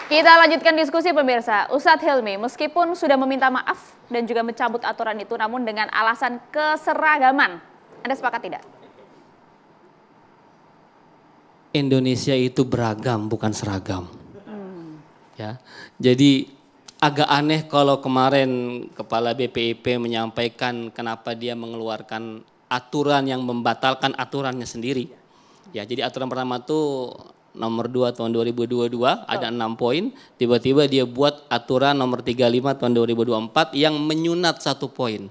Kita lanjutkan diskusi pemirsa. Ustadz Hilmi, meskipun sudah meminta maaf dan juga mencabut aturan itu, namun dengan alasan keseragaman. Anda sepakat tidak? Indonesia itu beragam, bukan seragam. Ya, jadi agak aneh kalau kemarin Kepala BPIP menyampaikan kenapa dia mengeluarkan aturan yang membatalkan aturannya sendiri. Ya, jadi aturan pertama itu nomor 2 tahun 2022 ada 6 poin, tiba-tiba dia buat aturan nomor 35 tahun 2024 yang menyunat 1 poin.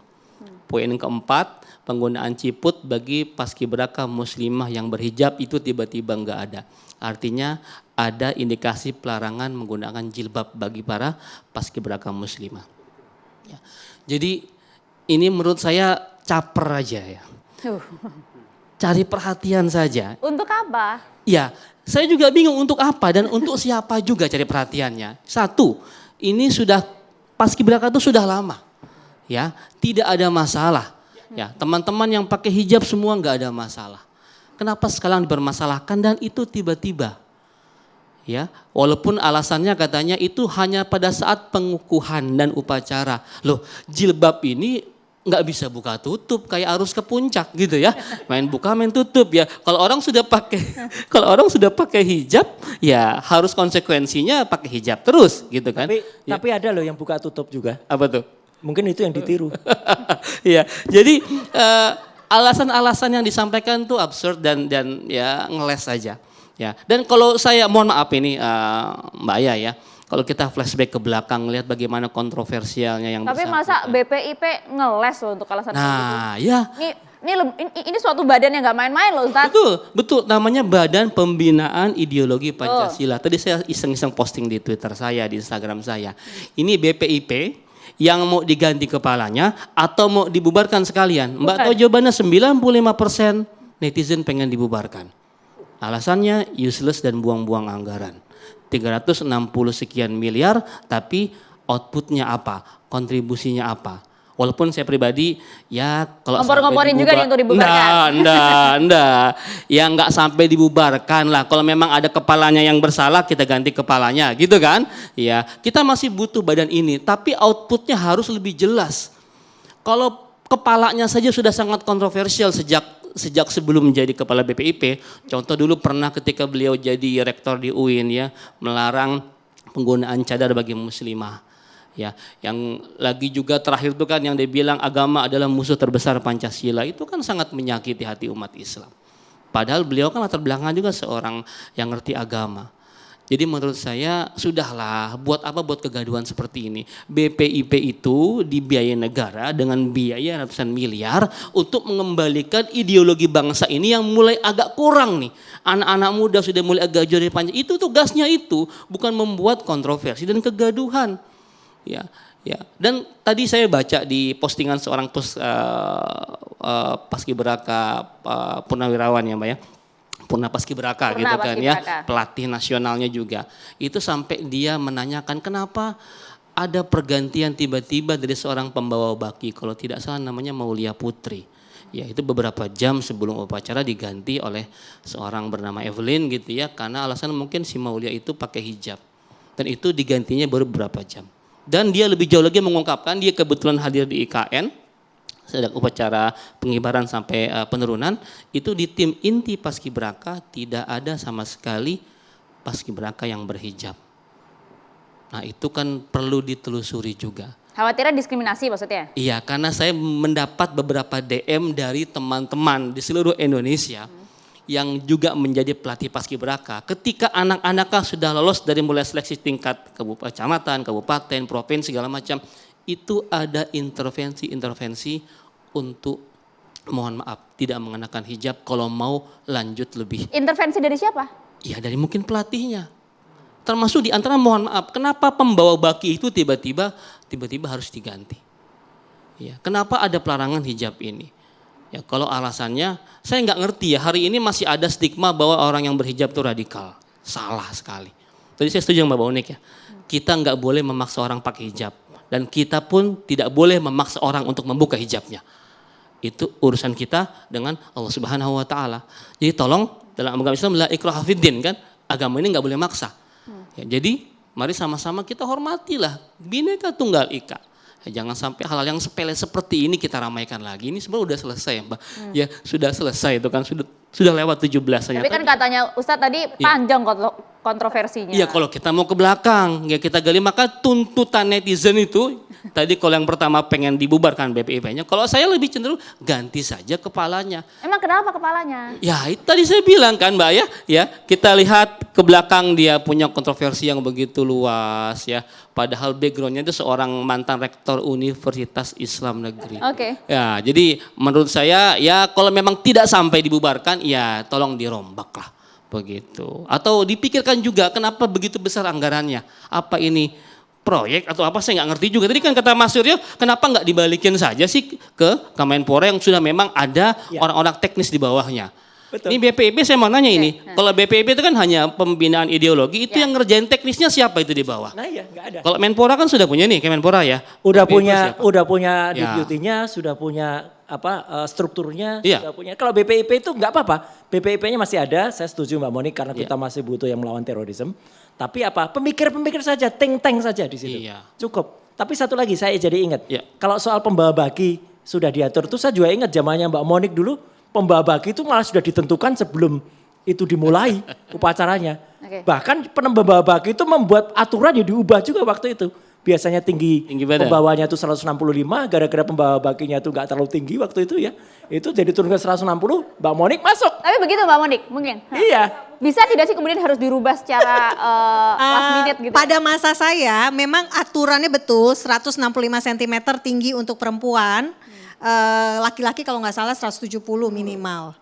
Poin keempat, penggunaan ciput bagi paskibraka muslimah yang berhijab itu tiba-tiba enggak ada. Artinya ada indikasi pelarangan menggunakan jilbab bagi para paskibraka muslimah. Ya. Jadi ini menurut saya caper aja ya. Cari perhatian saja. Untuk apa? Ya, saya juga bingung untuk apa dan untuk siapa juga cari perhatiannya. Satu, ini sudah paskibraka itu sudah lama. Ya, tidak ada masalah. Ya, teman-teman yang pakai hijab semua nggak ada masalah. Kenapa sekarang dipermasalahkan dan itu tiba-tiba? Ya, walaupun alasannya katanya itu hanya pada saat pengukuhan dan upacara. Loh, jilbab ini nggak bisa buka tutup kayak arus ke puncak gitu ya, main buka main tutup ya. Kalau orang sudah pakai hijab ya harus konsekuensinya pakai hijab terus gitu kan. Tapi ada loh yang buka tutup juga. Apa tuh? Mungkin itu yang ditiru. Ya, jadi alasan-alasan yang disampaikan tuh absurd dan ya ngeles saja. Ya, dan kalau saya mohon maaf ini Mbak Aya ya. Kalau kita flashback ke belakang, lihat bagaimana kontroversialnya yang Tapi masa BPIP ngeles loh untuk alasan nah, itu? ya. Ini suatu badan yang nggak main-main loh Ustadz. Betul. Namanya Badan Pembinaan Ideologi Pancasila. Tadi saya iseng-iseng posting di Twitter saya, di Instagram saya. Ini BPIP yang mau diganti kepalanya atau mau dibubarkan sekalian. Mbak tahu jawabannya 95% netizen pengen dibubarkan. Alasannya useless dan buang-buang anggaran. 360 sekian miliar tapi outputnya apa? Kontribusinya apa? Walaupun saya pribadi ya kalau ngompor-ngomporin juga nih untuk dibubarkan. Enggak. Ya enggak sampai dibubarkan lah. Kalau memang ada kepalanya yang bersalah kita ganti kepalanya gitu kan. Ya kita masih butuh badan ini tapi outputnya harus lebih jelas. Kalau kepalanya saja sudah sangat kontroversial sejak sebelum menjadi kepala BPIP, contoh dulu pernah ketika beliau jadi rektor di UIN ya, melarang penggunaan cadar bagi muslimah. Ya, yang lagi juga terakhir itu kan yang dia bilang agama adalah musuh terbesar Pancasila, itu kan sangat menyakiti hati umat Islam. Padahal beliau kan latar belakang juga seorang yang ngerti agama. Jadi menurut saya sudahlah, buat apa buat kegaduhan seperti ini. BPIP itu dibiayai negara dengan biaya ratusan miliar untuk mengembalikan ideologi bangsa ini yang mulai agak kurang nih. Anak-anak muda sudah mulai agak jauh dari Pancasila. Itu tugasnya itu, bukan membuat kontroversi dan kegaduhan. Ya. Dan tadi saya baca di postingan seorang paskibraka purnawirawan ya Mbak ya. Purna Paskibraka gitu kan ya, pelatih nasionalnya juga. Itu sampai dia menanyakan kenapa ada pergantian tiba-tiba dari seorang pembawa baki, kalau tidak salah namanya Maulia Putri. Ya itu beberapa jam sebelum upacara diganti oleh seorang bernama Evelyn gitu ya, karena alasan mungkin si Maulia itu pakai hijab. Dan itu digantinya baru beberapa jam. Dan dia lebih jauh lagi mengungkapkan, dia kebetulan hadir di IKN, sedang upacara pengibaran sampai penurunan, itu di tim inti paskibraka tidak ada sama sekali paskibraka yang berhijab. Nah itu kan perlu ditelusuri juga. Khawatirnya diskriminasi maksudnya? Iya, karena saya mendapat beberapa DM dari teman-teman di seluruh Indonesia yang juga menjadi pelatih paskibraka. Ketika anak-anaknya sudah lolos dari mulai seleksi tingkat kecamatan, kabupaten, provinsi segala macam, itu ada intervensi untuk mohon maaf tidak mengenakan hijab kalau mau lanjut lebih. Intervensi dari siapa? Ya dari mungkin pelatihnya. Termasuk di antara mohon maaf, kenapa pembawa baki itu tiba-tiba harus diganti? Ya, kenapa ada pelarangan hijab ini? Ya kalau alasannya saya nggak ngerti ya, hari ini masih ada stigma bahwa orang yang berhijab itu radikal. Salah sekali. Tadi saya setuju sama Mbak Unik ya. Kita nggak boleh memaksa orang pakai hijab. Dan kita pun tidak boleh memaksa orang untuk membuka hijabnya. Itu urusan kita dengan Allah Subhanahu wa taala. Jadi tolong dalam agama Islam la ikraha fiddin kan, agama ini enggak boleh maksa. Ya, jadi mari sama-sama kita hormatilah Bhinneka Tunggal Ika. Jangan sampai hal-hal yang sepele seperti ini kita ramaikan lagi. Ini sebenarnya udah selesai ya Mbak. Ya sudah selesai itu kan sudah lewat 17-nya. Tapi kan katanya Ustadz tadi panjang kontroversinya. Iya, kalau kita mau ke belakang ya kita gali, maka tuntutan netizen itu tadi kalau yang pertama pengen dibubarkan BPIP-nya, kalau saya lebih cenderung ganti saja kepalanya. Emang kenapa kepalanya? Ya itu tadi saya bilang kan Mbak ya kita lihat ke belakang dia punya kontroversi yang begitu luas ya. Padahal backgroundnya itu seorang mantan rektor Universitas Islam Negeri. Oke. Ya, jadi menurut saya ya kalau memang tidak sampai dibubarkan ya tolong dirombak lah begitu. Atau dipikirkan juga kenapa begitu besar anggarannya. Apa ini proyek atau apa saya nggak ngerti juga. Tadi kan kata Mas Suryo kenapa nggak dibalikin saja sih ke Kemenpora yang sudah memang ada orang-orang teknis di bawahnya. Betul. Ini BPIP saya mau nanya ini. Kalau BPIP itu kan hanya pembinaan ideologi, itu yang ngerjain teknisnya siapa itu di bawah? Nah iya, nggak ada. Kalau Menpora kan sudah punya nih, Kemenpora ya. Udah BPIP siapa? punya Ya. deputinya, sudah punya strukturnya, Iya. sudah punya. Kalau BPIP itu nggak apa-apa. BPIP-nya masih ada, saya setuju Mbak Monik karena kita masih butuh yang melawan terorisme. Tapi pemikir-pemikir saja, think tank saja di situ. Iya. Cukup. Tapi satu lagi saya jadi ingat, Iya. kalau soal pembawa baki sudah diatur, itu saya juga ingat zamannya Mbak Monik dulu, pembawa baki itu malah sudah ditentukan sebelum itu dimulai upacaranya. Oke. Bahkan pembawa baki itu membuat aturan yang diubah juga waktu itu. Biasanya tinggi badan. pembawanya itu 165, gara-gara pembawa bakinya itu nggak terlalu tinggi waktu itu ya. Itu jadi turun ke 160, Mbak Monik masuk. Tapi begitu Mbak Monik mungkin? Iya. Bisa tidak sih kemudian harus dirubah secara last minute gitu? Pada masa saya memang aturannya betul 165 cm tinggi untuk perempuan. Laki-laki kalau nggak salah 170 minimal.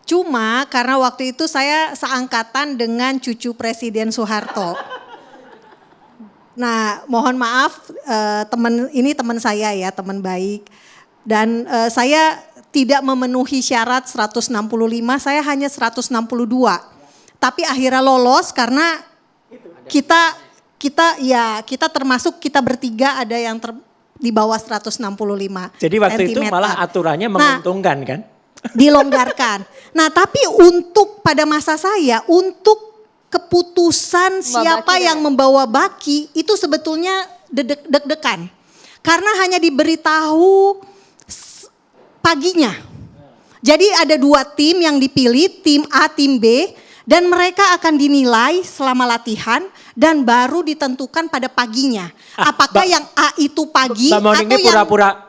Cuma karena waktu itu saya seangkatan dengan cucu Presiden Soeharto. Nah, mohon maaf ini teman saya ya, teman baik. Dan saya tidak memenuhi syarat 165, saya hanya 162. Tapi akhirnya lolos karena kita termasuk kita bertiga ada yang di bawah 165. Jadi waktu itu sentimeter. malah aturannya menguntungkan kan? Dilonggarkan. Nah, tapi pada masa saya untuk keputusan siapa yang membawa baki itu sebetulnya deg-degan. Karena hanya diberitahu paginya. Jadi ada 2 tim yang dipilih, tim A, tim B. Dan mereka akan dinilai selama latihan dan baru ditentukan pada paginya. Apakah yang A itu pagi Mbak Monik atau ini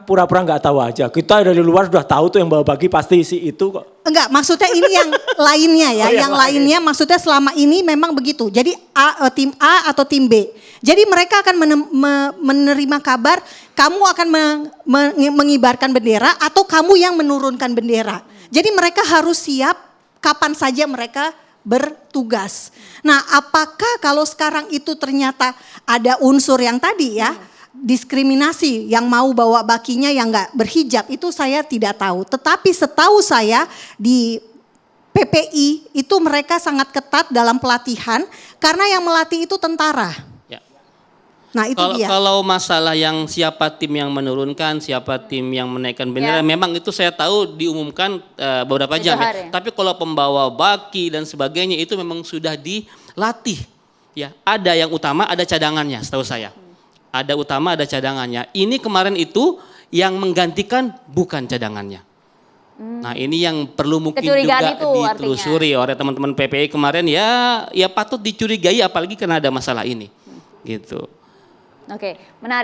pura-pura nggak taw aja. Kita dari luar sudah tahu tuh yang bawa baki pasti si itu kok. Enggak, maksudnya ini yang lainnya ya. Yang lainnya maksudnya selama ini memang begitu. Jadi tim A atau tim B. Jadi mereka akan menerima kabar kamu akan mengibarkan bendera atau kamu yang menurunkan bendera. Jadi mereka harus siap kapan saja mereka bertugas. Nah, apakah kalau sekarang itu ternyata ada unsur yang tadi ya, diskriminasi yang mau bawa bakinya yang enggak berhijab, itu saya tidak tahu. Tetapi setahu saya di PPI itu mereka sangat ketat dalam pelatihan karena yang melatih itu tentara. Ya. Nah, itu dia. Kalau masalah yang siapa tim yang menurunkan, siapa tim yang menaikkan bendera, memang itu saya tahu diumumkan beberapa jam ya. Tapi kalau pembawa baki dan sebagainya itu memang sudah dilatih. Ya, ada yang utama, ada cadangannya setahu saya. Ada utama, ada cadangannya. Ini kemarin itu yang menggantikan bukan cadangannya. Nah, ini yang perlu mungkin juga ditelusuri oleh teman-teman PPI kemarin ya patut dicurigai apalagi karena ada masalah ini. Gitu. Oke, menarik.